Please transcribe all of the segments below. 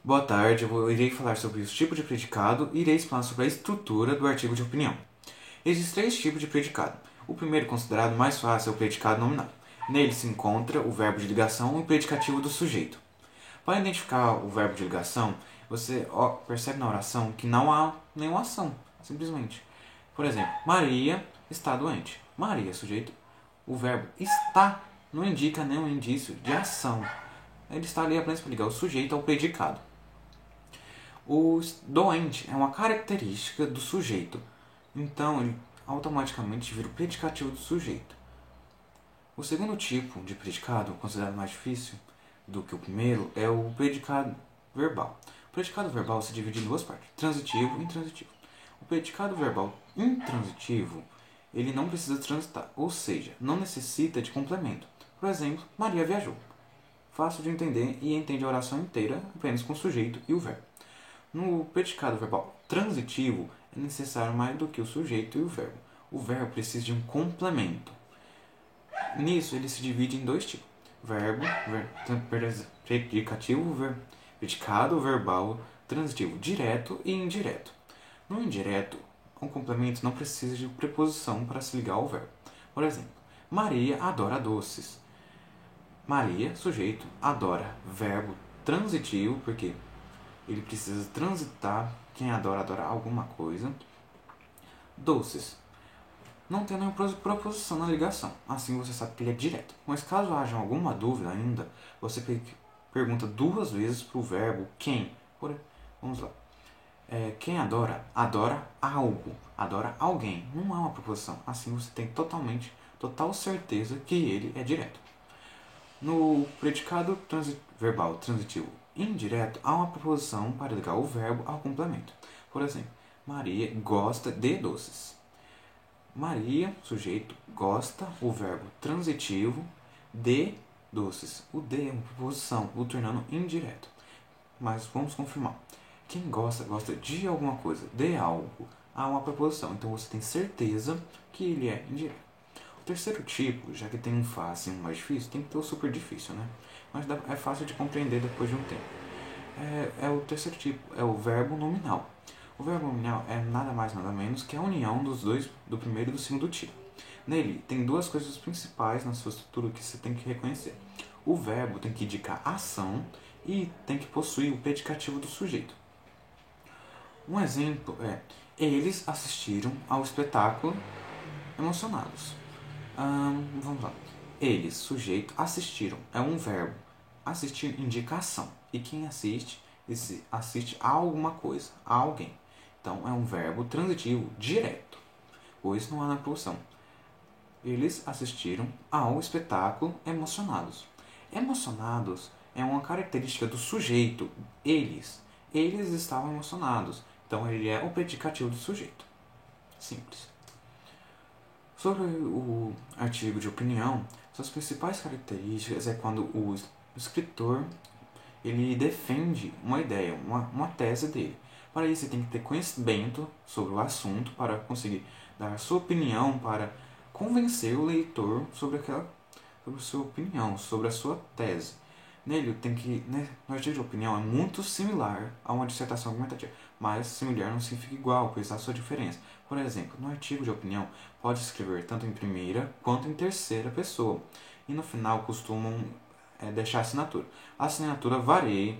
Boa tarde, irei falar sobre os tipos de predicado e irei explanar sobre a estrutura do artigo de opinião. Existem três tipos de predicado. O primeiro, considerado mais fácil, é o predicado nominal. Nele se encontra o verbo de ligação e o predicativo do sujeito. Para identificar o verbo de ligação, você percebe na oração que não há nenhuma ação, simplesmente. Por exemplo, Maria está doente. Maria, sujeito. O verbo está não indica nenhum indício de ação. Ele está ali apenas para ligar o sujeito ao predicado. O doente é uma característica do sujeito, então ele automaticamente vira o predicativo do sujeito. O segundo tipo de predicado, considerado mais difícil do que o primeiro, é o predicado verbal. O predicado verbal se divide em duas partes, transitivo e intransitivo. O predicado verbal intransitivo, ele não precisa transitar, ou seja, não necessita de complemento. Por exemplo, Maria viajou. Fácil de entender e entende a oração inteira apenas com o sujeito e o verbo. No predicado verbal transitivo, é necessário mais do que o sujeito e o verbo. O verbo precisa de um complemento. Nisso, ele se divide em dois tipos. Predicativo, predicado verbal transitivo, direto e indireto. No indireto, o complemento não precisa de preposição para se ligar ao verbo. Por exemplo, Maria adora doces. Maria, sujeito, adora, verbo transitivo, porque ele precisa transitar. Quem adora, adora alguma coisa. Doces. Não tem nenhuma proposição na ligação. Assim você sabe que ele é direto. Mas caso haja alguma dúvida ainda, você pergunta duas vezes para o verbo quem. Vamos lá. Quem adora, adora algo. Adora alguém. Não há uma proposição. Assim você tem total certeza que ele é direto. No predicado verbal transitivo indireto, há uma proposição para ligar o verbo ao complemento. Por exemplo, Maria gosta de doces. Maria, sujeito, gosta, o verbo transitivo, de doces. O de é uma proposição, o tornando indireto. Mas vamos confirmar. Quem gosta, gosta de alguma coisa, de algo. Há uma proposição, então você tem certeza que ele é indireto. O terceiro tipo, já que tem um fácil e um mais difícil, tem que ter o super difícil, né? Mas é fácil de compreender depois de um tempo. O terceiro tipo, é o verbo nominal. O verbo nominal é nada mais nada menos que a união dos dois, do primeiro e do segundo tipo. Nele, tem duas coisas principais na sua estrutura que você tem que reconhecer. O verbo tem que indicar ação e tem que possuir o predicativo do sujeito. Um exemplo é: eles assistiram ao espetáculo emocionados. Vamos lá. Eles, sujeito, assistiram. É um verbo. Assistir indica ação. E quem assiste a alguma coisa, a alguém. Então é um verbo transitivo direto, pois não há na preposição. Eles assistiram ao espetáculo emocionados. Emocionados é uma característica do sujeito. Eles estavam emocionados. Então ele é o predicativo do sujeito. Simples. Sobre o artigo de opinião, suas principais características é quando o escritor ele defende uma ideia, uma tese dele. Para isso, você tem que ter conhecimento sobre o assunto para conseguir dar a sua opinião, para convencer o leitor sobre a sua opinião, sobre a sua tese. Nele, no artigo de opinião é muito similar a uma dissertação argumentativa, mas similar não significa igual, pois há sua diferença. Por exemplo, no artigo de opinião, pode escrever tanto em primeira quanto em terceira pessoa. E no final costumam deixar a assinatura. A assinatura varia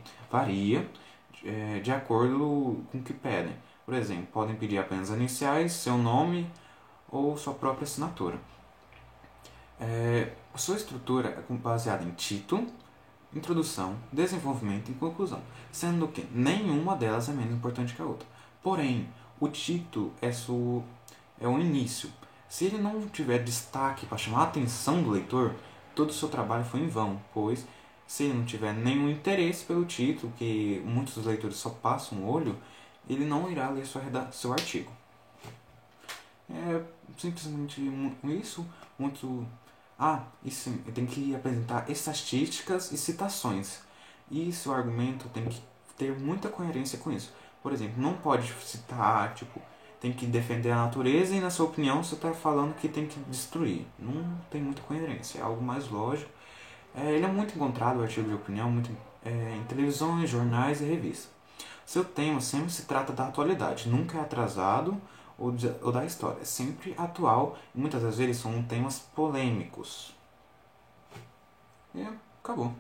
de acordo com o que pedem. Por exemplo, podem pedir apenas iniciais, seu nome ou sua própria assinatura. A sua estrutura é baseada em título, introdução, desenvolvimento e conclusão, sendo que nenhuma delas é menos importante que a outra. Porém, o título é o início. Se ele não tiver destaque para chamar a atenção do leitor, todo o seu trabalho foi em vão, pois se ele não tiver nenhum interesse pelo título, que muitos dos leitores só passam o olho, ele não irá ler seu artigo. É simplesmente isso. Isso tem que apresentar estatísticas e citações. E seu argumento tem que ter muita coerência com isso. Por exemplo, não pode citar, tem que defender a natureza e na sua opinião você está falando que tem que destruir. Não tem muita coerência, é algo mais lógico. Ele é muito encontrado, o artigo de opinião, em televisões, jornais e revistas. Seu tema sempre se trata da atualidade, nunca é atrasado ou da história, é sempre atual e muitas das vezes são temas polêmicos. E acabou.